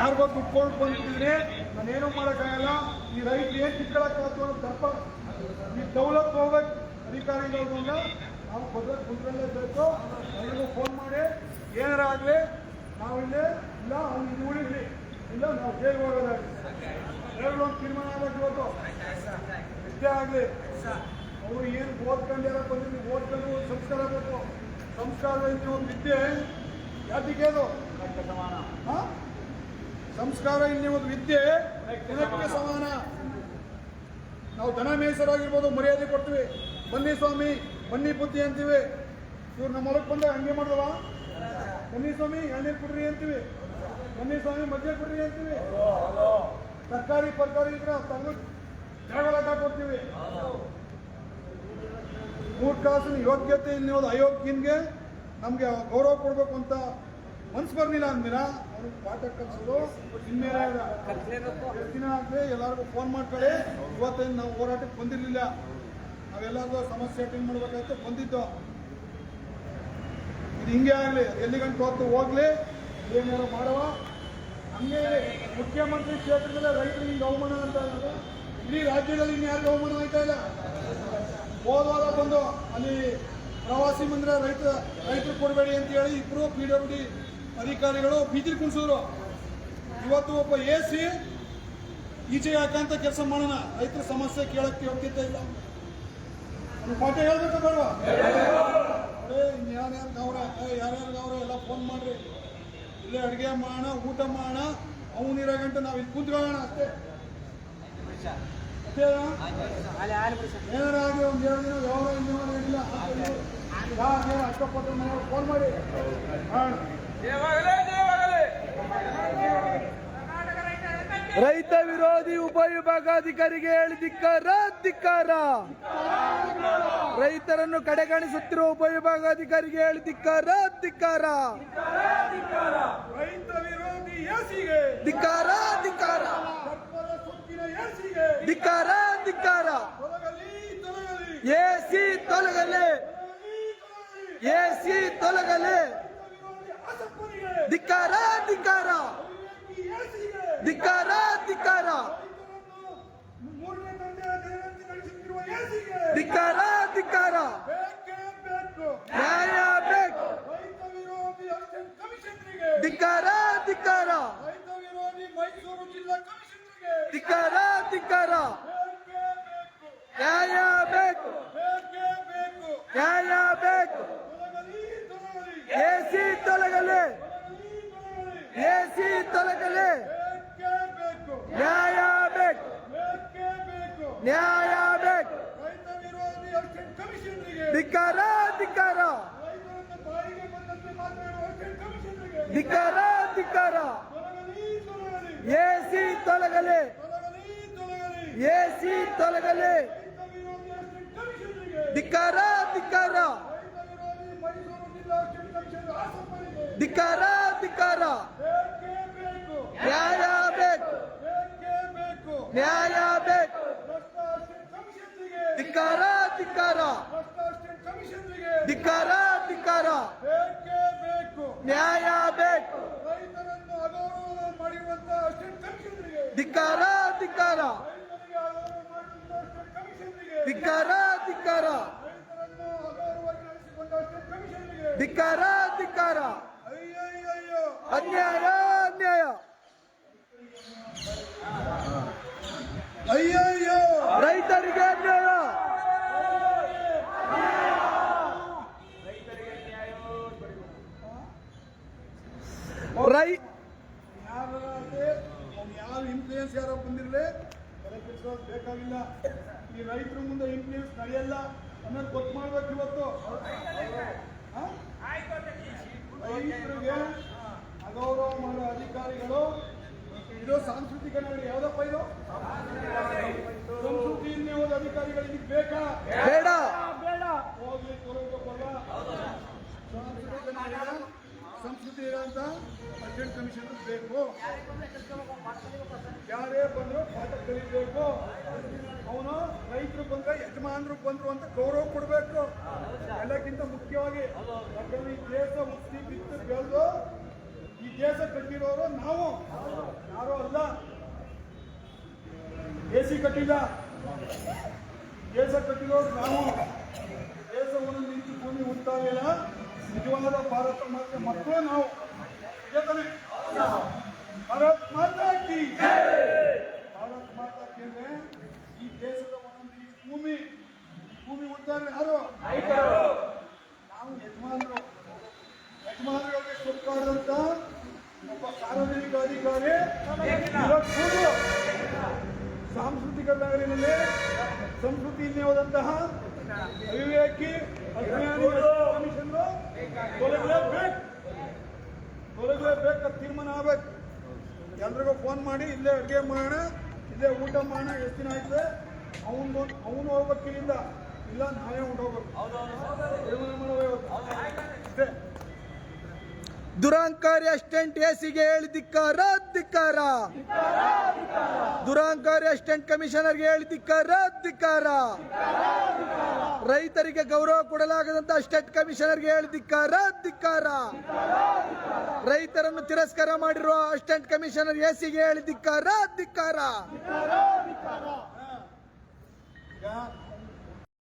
ಯಾರಿಗೋ ದುಡ್ಕೊಂಡು ಬಂದ್ಬಿಟ್ಟಿದ್ರೆ ನಾನೇನು ಮಾಡೋಕ್ಕಾಗಲ್ಲ. ಈ ರೈತರು ಏನು ಕಿತ್ಕೊಳ್ಳೋಕ್ಕಾಗ್ತು ಅನ್ನೋ ದಪ್ಪ ಈ ದೌಲತ್ ಹೋಗ್ಬೇಕು ಅಧಿಕಾರಿಗಳನ್ನ ನಾವು ಕುಂತ್ಕೊಳ್ಳೇಬೇಕು. ಎಲ್ರಿಗೂ ಫೋನ್ ಮಾಡಿ ಏನಾರ ಆಗಲಿ ನಾವು ಇಲ್ಲೇ ಇಲ್ಲ ಅವ್ನು ಇದು ಉಳಿದ್ರಿ ಇಲ್ಲ ನಾವು ಜೈಲಿಗೆ ಹೋಗೋದಾಗಲಿ ಎರಡು ಒಂದು ತೀರ್ಮಾನ ಆಗಬೇಕು. ಇವತ್ತು ಎಷ್ಟೇ ಆಗಲಿ ಅವರು ಏನು ಓದ್ಕೊಂಡ್ಯಾರ ಬಂದಿದ್ದೀವಿ, ಓದ್ಕೊಂಡು ಸಂಸ್ಕಾರ ಬೇಕು. ಸಂಸ್ಕಾರ ಒಂದು ವಿದ್ಯೆ ಯಾತಿಗೆ ಅದು ಸಂಸ್ಕಾರ ಇಲ್ಲಿ ಒಂದು ವಿದ್ಯೆ ದಿನಕ್ಕೆ ಸಮಾನ. ನಾವು ದನ ಮೇಸರಾಗಿರ್ಬೋದು, ಮರ್ಯಾದೆ ಕೊಡ್ತೀವಿ. ಬನ್ನಿ ಸ್ವಾಮಿ ಬನ್ನಿ ಬುದ್ಧಿ ಅಂತೀವಿ. ಇವ್ರು ನಮ್ಮ ಹೊರಗೆ ಬಂದಾಗ ಹಂಗೆ ಮಾಡಿದವ, ಬನ್ನಿ ಸ್ವಾಮಿ ಎಣ್ಣೆ ಕೊಡ್ರಿ ಅಂತೀವಿ, ಬನ್ನಿ ಸ್ವಾಮಿ ಮದ್ಯ ಕೊಡ್ರಿ ಅಂತೀವಿ. ತರಕಾರಿ ಪರ್ಕಾರಿ ಇದ್ರೆ ತಂದು ಜಗಳಾಟ ಕೊಡ್ತೀವಿ. 3 ಕಾಸಿನ ಯೋಗ್ಯತೆ ಇಲ್ಲಿ ಅಯೋಗ್ಯನ್ಗೆ ನಮಗೆ ಗೌರವ ಕೊಡಬೇಕು ಅಂತ ಮನ್ಸು ಬರ್ಲಿಲ್ಲ ಅಂದಿರಾ ಅವ್ರಿಗೆ ಪಾಠ ಕಲಿಸೋದು ಇನ್ನೇನ ದಿನ ಆಗಲಿ ಎಲ್ಲರಿಗೂ ಫೋನ್ ಮಾಡ್ಕೊಳ್ಳಿ. ಇವತ್ತೇನು ನಾವು ಹೋರಾಟಕ್ಕೆ ಬಂದಿರಲಿಲ್ಲ, ನಾವೆಲ್ಲರಿಗೂ ಸಮಸ್ಯೆ ಅಟೆಂಡ್ ಮಾಡ್ಬೇಕಾಯ್ತು ಬಂದಿದ್ದು. ಇದು ಹಿಂಗೆ ಆಗಲಿ, ಎಲ್ಲಿಗಂಟು ಹೊತ್ತು ಹೋಗ್ಲಿ, ಏನಾರು ಮಾಡುವ. ಹಂಗೆ ಮುಖ್ಯಮಂತ್ರಿ ಕ್ಷೇತ್ರದಲ್ಲಿ ರೈತರಿಗೆ ಹಿಂಗೆ ಅವಮಾನ ಅಂತ ಇದ್ದಾರೆ. ಇಡೀ ರಾಜ್ಯದಲ್ಲಿ ಇನ್ಯಾರಿಗೂ ಅವಮಾನ ಆಯ್ತಾ ಇಲ್ಲ. ಹೋದವಾರ ಬಂದು ಅಲ್ಲಿ ಪ್ರವಾಸಿ ಮಂದಿರ ರೈತರು ಕೊಡಬೇಡಿ ಅಂತ ಹೇಳಿ ಇಬ್ಬರು PWD ಅಧಿಕಾರಿಗಳು ಬೀದಿಲಿ ಕುಣಿಸಿದ್ರು. ಇವತ್ತು ಒಬ್ಬ AC ಈಚೆ ಯಾಕಂತ ಕೆಲಸ ಮಾಡೋಣ, ರೈತರ ಸಮಸ್ಯೆ ಕೇಳಕ್ಕೆ ಯೋಗ್ಯತೆ ಇಲ್ಲ. ಪಾಠ ಹೇಳ್ಬೇಕು ಬೇಡವಾ? ಯಾರ್ಯಾರು ಗೌರ ಎಲ್ಲ ಫೋನ್ ಮಾಡ್ರಿ, ಇಲ್ಲೇ ಅಡುಗೆ ಮಾಡೋಣ, ಊಟ ಮಾಡೋಣ, ಅವನಿರೋ ಗಂಟೆ ನಾವು ಇಲ್ಲಿ ಕುಂತ್ಕೊಳ್ಳೋಣ ಅಷ್ಟೇ. ಏನಾರಾಗಿ ಒಂದು 2 ದಿನ ವ್ಯವಹಾರ ಏನಿಲ್ಲ ಅಷ್ಟಪಟ್ಟು ನಾವು ಫೋನ್ ಮಾಡಿ ರೈತ ವಿರೋಧಿ ಉಪವಿಭಾಗಾಧಿಕಾರಿಗೆ ಹೇಳಿ ಧಿಕ್ಕಾರ ಧಿಕ್ಕಾರ. ರೈತರನ್ನು ಕಡೆಗಣಿಸುತ್ತಿರುವ ಉಪವಿಭಾಗಾಧಿಕಾರಿಗೆ ಹೇಳಿ ಧಿಕ್ಕಾರ ಧಿಕ್ಕಾರ. ರೈತ ವಿರೋಧಿ ಎಸಿಗೆ ಧಿಕ್ಕಾರ ಧಿಕ್ಕಾರ ಧಿಕ್ಕಾರ ಧಿಕ್ಕಾರ. ಎಸಿ ತೊಲಗಲಿ, ಎಸಿ ತೊಲಗಲಿ. ಧಿಕ್ಕಾರ ಧಿಕ್ಕಾರ ಧಿಕ್ಕಾರ ಧಿಕ್ಕಾರ ಧಿಕ್ಕಾರ ಧಿಕ್ಕಾರ. ನ್ಯಾಯ ಬೇಕು. ಧಿಕ್ಕಾರ ಧಿಕ್ಕಾರ ಧಿಕ್ಕಾರ ಧಿಕ್ಕಾರ. ನ್ಯಾಯ ಬೇಕು, ನ್ಯಾಯ ಬೇಕು. ಎಸಿ ತೊಲಗಲಿ, ಎಸಿ ತೊಲಗಲಿ. ನ್ಯಾಯ ಬೇಕು, ನ್ಯಾಯ ಬೇಕು. ಧಿಕ್ಕಾರ ಧಿಕ್ಕಾರ ಧಿಕ್ಕಾರ ಧಿಕ್ಕಾರ. ಎಸಿ ತೊಲಗಲಿ, ಎಸಿ ತೊಲಗಲಿ. ಧಿಕ್ಕಾರ ಧಿಕ್ಕಾರ ಧಿಕ್ಕಾರ ಧಿಕ್ಕಾರ. ನ್ಯಾಯ ಬೇಕು, ನ್ಯಾಯ ಬೇಕು. ಧಿಕ್ಕಾರ ಧಿಕ್ಕಾರ ಧಿಕ್ಕಾರ ಧಿಕ್ಕಾರ. ನ್ಯಾಯ ಬೇಕು. ಧಿಕ್ಕಾರ ಧಿಕ್ಕಾರ ಧಿಕ್ಕಾರ ಧಿಕ್ಕಾರ ಧಿಕ್ಕಾರ ಧಿಕ್ಕಾರ. ಅನ್ಯಾಯ ಅನ್ಯಾಯ. ಅಯ್ಯಯ್ಯೋ ರೈತರಿಗೆ ಅನ್ಯಾಯ. ಯಾರು ಇನ್ಫ್ಲೂಯೆನ್ಸ್ ಯಾರೋ ಬಂದಿರಲಿ ಬೇಕಾಗಿಲ್ಲ. ಈ ರೈತರ ಮುಂದೆ ಇನ್ಫ್ಲೂಯೆನ್ಸ್ ನಡೆಯಲ್ಲ ಅನ್ನೋದು ಗೊತ್ತು ಮಾಡ್ಬೇಕು. ಇವತ್ತು ರೈತರಿಗೆ ಅಗೌರವ ಮಾಡೋ ಅಧಿಕಾರಿಗಳು ಇದು ಸಾಂಸ್ಕೃತಿಕ ನಡೆ. ಯಾವ್ದಪ್ಪ ಇದು ಸಂಸ್ಕೃತಿಯನ್ನೇ ಹೋದ ಅಧಿಕಾರಿಗಳಿಗೆ ಬೇಕಾ? ಬೇಡ ಬೇಡ. ಹೋಗ್ಲಿ ಕೊಡೋದಲ್ಲ. ಸಂಸ್ಕೃತಿ ಇರೋಂಥ ಅಸಿಸ್ಟೆಂಟ್ ಕಮಿಷನರ್ ಬೇಕು. ಯಾರೇ ಬಂದ್ರು ಪಾಠ ಕಲಿಬೇಕು. ಅವನು ರೈತರು ಬಂದ್ರೆ ಯಜಮಾನರು ಬಂದ್ರು ಅಂತ ಗೌರವ ಕೊಡಬೇಕು. ಎಲ್ಲಕ್ಕಿಂತ ಮುಖ್ಯವಾಗಿ ಯಾಕಂದ್ರೆ ಈ ದೇಶ ಮುಕ್ತಿ ಬಿತ್ತು ಬೆಳೆದು ಈ ದೇಶ ಕಟ್ಟಿರೋರು ನಾವು, ಯಾರೋ ಅಲ್ಲ. ಎಸಿ ಕಟ್ಟಿಲ್ಲ, ದೇಶ ಕಟ್ಟಿರೋರು ನಾವು. ದೇಶವನ್ನು ನಿಂತು ಭೂಮಿ ಉಂಟಾಗಿಲ್ಲ, ನಿಜವಾದ ಭಾರತ ಮಾತೆ ಮಕ್ಕಳು ನಾವು. ಏಕನೇ ಭಾರತ್ ಮಾತಾ ಕಿ ಭಾರತ್ ಮಾತಾ ಕಿ ಅಂದ್ರೆ ಈ ದೇಶದ ಒಂದೊಂದು ಈ ಭೂಮಿ ಉಂಟಾಗ ಯಾರು? ನಾವು ಯಜಮಾನರಿಗೆ ಸುತ್ತಾಡಿದಂತ ಒಬ್ಬ ಸಾರ್ವಜನಿಕ ಅಧಿಕಾರಿ ಇವತ್ತು ಸಾಂಸ್ಕೃತಿಕ ನಗರಿನಲ್ಲಿ ಸಂಸ್ಕೃತಿಯಲ್ಲಿ ಹೋದಂತಹ ಅವಿವೇಕಿ ಅಜ್ಞಾನಿ ಕಮಿಷನ್ ತೊಲಗಲೇಬೇಕು, ತೀರ್ಮಾನ ಆಗ್ಬೇಕು. ಎಲ್ರಿಗೂ ಫೋನ್ ಮಾಡಿ ಇಲ್ಲೇ ಅಡುಗೆ ಮಾಡೋಣ, ಇಲ್ಲೇ ಊಟ ಮಾಡೋಣ. ಎಷ್ಟು ದಿನ ಆಯ್ತು? ಅವನು ಹೋಗ್ಬೇಕು ಇಲ್ಲಿಂದ, ಇಲ್ಲ ನಾವೇ ಹೊಂಟೋಗ್ಬೇಕು. ತೀರ್ಮಾನ ಮಾಡಬೇಕು. ದುರಾಂಕಾರಿ ಅಸಿಸ್ಟೆಂಟ್ ಎಸಿಗೆ ಹೇಳಿ ಧಿಕ್ಕಾರ. ದುರಾಂಕಾರಿ ಅಸಿಸ್ಟೆಂಟ್ ಕಮಿಷನರ್ಗೆ ಹೇಳಿ ಧಿಕ್ಕಾರ. ರೈತರಿಗೆ ಗೌರವ ಕೊಡಲಾಗದಂತ ಅಸಿಸ್ಟೆಂಟ್ ಕಮಿಷನರ್ಗೆ ಹೇಳಿ ಧಿಕ್ಕಾರ. ರೈತರನ್ನು ತಿರಸ್ಕಾರ ಮಾಡಿರುವ ಅಸಿಸ್ಟೆಂಟ್ ಕಮಿಷನರ್ ಎಸಿಗೆ ಹೇಳಿ ಧಿಕ್ಕಾರ. ಈಗ